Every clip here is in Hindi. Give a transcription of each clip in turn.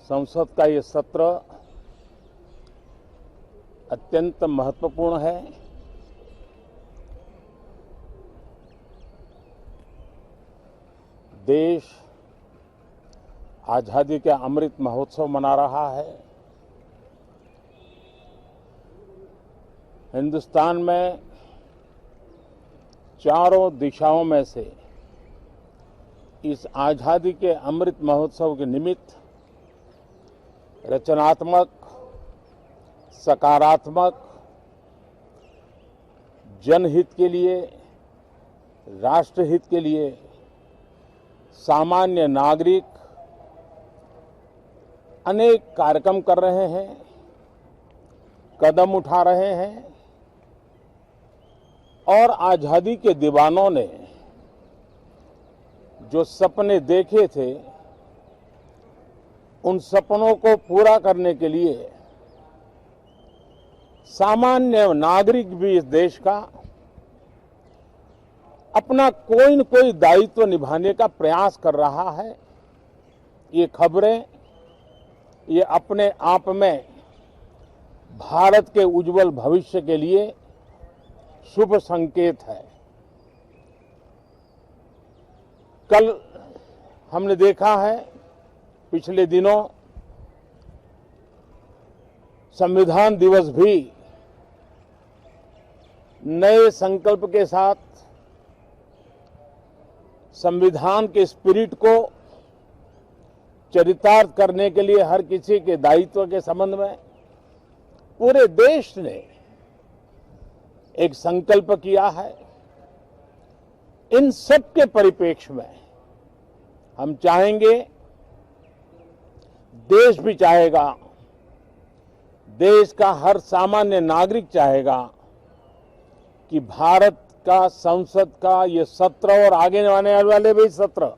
संसद का ये सत्र अत्यंत महत्वपूर्ण है। देश आजादी के अमृत महोत्सव मना रहा है। हिंदुस्तान में चारों दिशाओं में से इस आजादी के अमृत महोत्सव के निमित्त रचनात्मक, सकारात्मक, जनहित के लिए, राष्ट्रहित के लिए सामान्य नागरिक अनेक कार्यक्रम कर रहे हैं, कदम उठा रहे हैं और आजादी के दीवानों ने जो सपने देखे थे उन सपनों को पूरा करने के लिए सामान्य नागरिक भी इस देश का अपना कोई न कोई दायित्व निभाने का प्रयास कर रहा है। ये खबरें ये अपने आप में भारत के उज्जवल भविष्य के लिए शुभ संकेत है। कल हमने देखा है, पिछले दिनों संविधान दिवस भी नए संकल्प के साथ संविधान के स्पिरिट को चरितार्थ करने के लिए हर किसी के दायित्व के संबंध में पूरे देश ने एक संकल्प किया है। इन सब के परिप्रेक्ष्य में हम चाहेंगे, देश भी चाहेगा, देश का हर सामान्य नागरिक चाहेगा कि भारत का संसद का ये सत्र और आगे आने वाले भी सत्र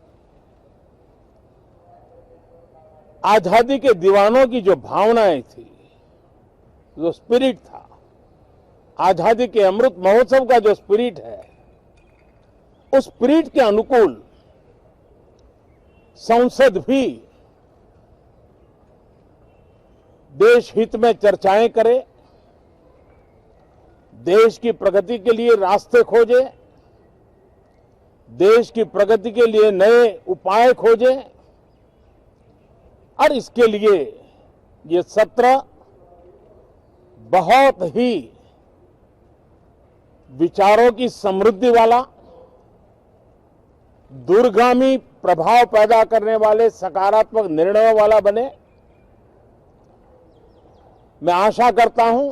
आजादी के दीवानों की जो भावनाएं थी, जो स्पिरिट था, आजादी के अमृत महोत्सव का जो स्पिरिट है, उस स्पिरिट के अनुकूल संसद भी देश हित में चर्चाएं करे, देश की प्रगति के लिए रास्ते खोजे, देश की प्रगति के लिए नए उपाय खोजे और इसके लिए ये सत्र बहुत ही विचारों की समृद्धि वाला, दूरगामी प्रभाव पैदा करने वाले सकारात्मक निर्णयों वाला बने। मैं आशा करता हूं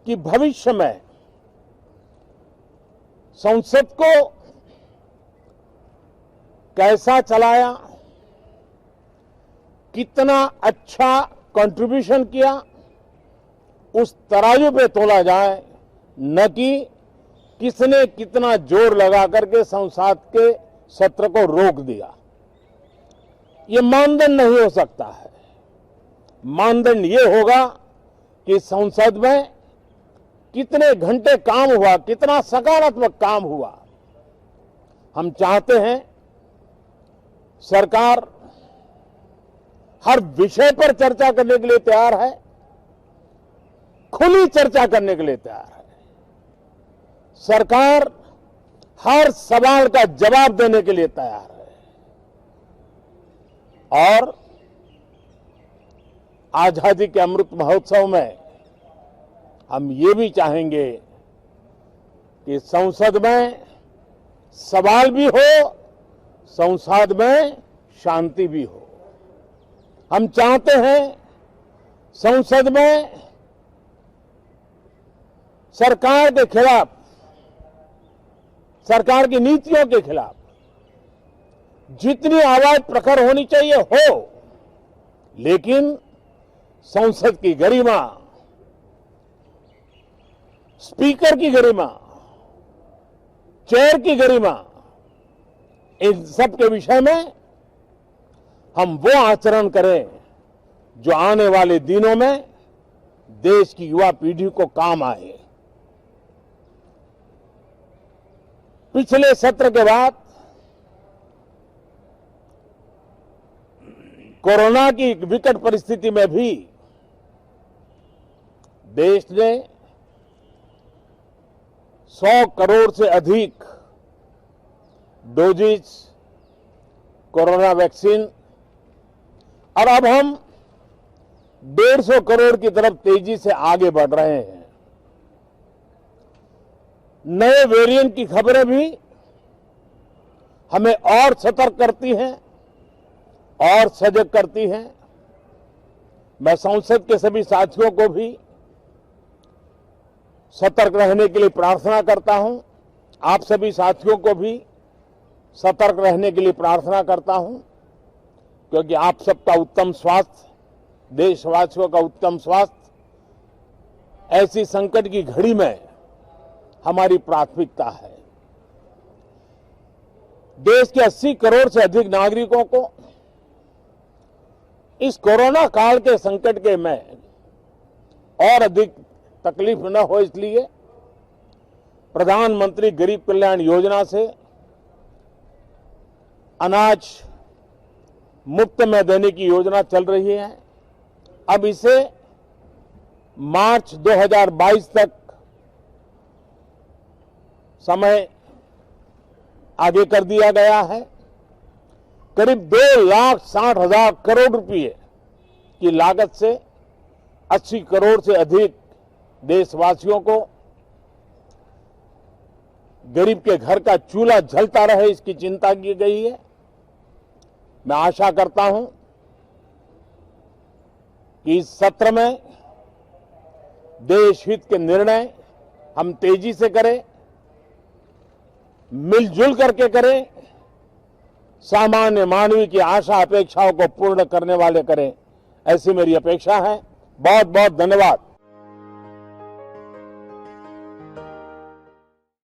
कि भविष्य में संसद को कैसा चलाया, कितना अच्छा कंट्रीब्यूशन किया, उस तराजू पे तोला जाए, न कि किसने कितना जोर लगा करके संसद के सत्र को रोक दिया। ये मानदंड नहीं हो सकता है। मानदंड ये होगा कि संसद में कितने घंटे काम हुआ, कितना सकारात्मक काम हुआ। हम चाहते हैं सरकार हर विषय पर चर्चा करने के लिए तैयार है, खुली चर्चा करने के लिए तैयार है। सरकार हर सवाल का जवाब देने के लिए तैयार है और आजादी के अमृत महोत्सव में हम ये भी चाहेंगे कि संसद में सवाल भी हो, संसद में शांति भी हो। हम चाहते हैं संसद में सरकार के खिलाफ, सरकार की नीतियों के खिलाफ जितनी आवाज प्रखर होनी चाहिए हो, लेकिन संसद की गरिमा, स्पीकर की गरिमा, चेयर की गरिमा, इन सब के विषय में हम वो आचरण करें जो आने वाले दिनों में देश की युवा पीढ़ी को काम आए। पिछले सत्र के बाद कोरोना की विकट परिस्थिति में भी देश ने 100 करोड़ से अधिक डोजेज कोरोना वैक्सीन और अब हम 150 करोड़ की तरफ तेजी से आगे बढ़ रहे हैं। नए वेरिएंट की खबरें भी हमें और सतर्क करती हैं और सजग करती हैं। मैं संसद के सभी साथियों को भी सतर्क रहने के लिए प्रार्थना करता हूं। आप सभी साथियों को भी सतर्क रहने के लिए प्रार्थना करता हूं, क्योंकि आप सबका उत्तम स्वास्थ्य, देशवासियों का उत्तम स्वास्थ्य ऐसी संकट की घड़ी में हमारी प्राथमिकता है। देश के 80 करोड़ से अधिक नागरिकों को इस कोरोना काल के संकट के में और अधिक तकलीफ न हो, इसलिए प्रधानमंत्री गरीब कल्याण योजना से अनाज मुफ्त में देने की योजना चल रही है। अब इसे मार्च 2022 तक समय आगे कर दिया गया है। करीब 2,60,000 करोड़ रुपए की लागत से 80 करोड़ से अधिक देशवासियों को गरीब के घर का चूल्हा जलता रहे, इसकी चिंता की गई है। मैं आशा करता हूं कि इस सत्र में देश हित के निर्णय हम तेजी से करें, मिलजुल करके करें, सामान्य मानवी की आशा अपेक्षाओं को पूर्ण करने वाले करें, ऐसी मेरी अपेक्षा है। बहुत बहुत धन्यवाद।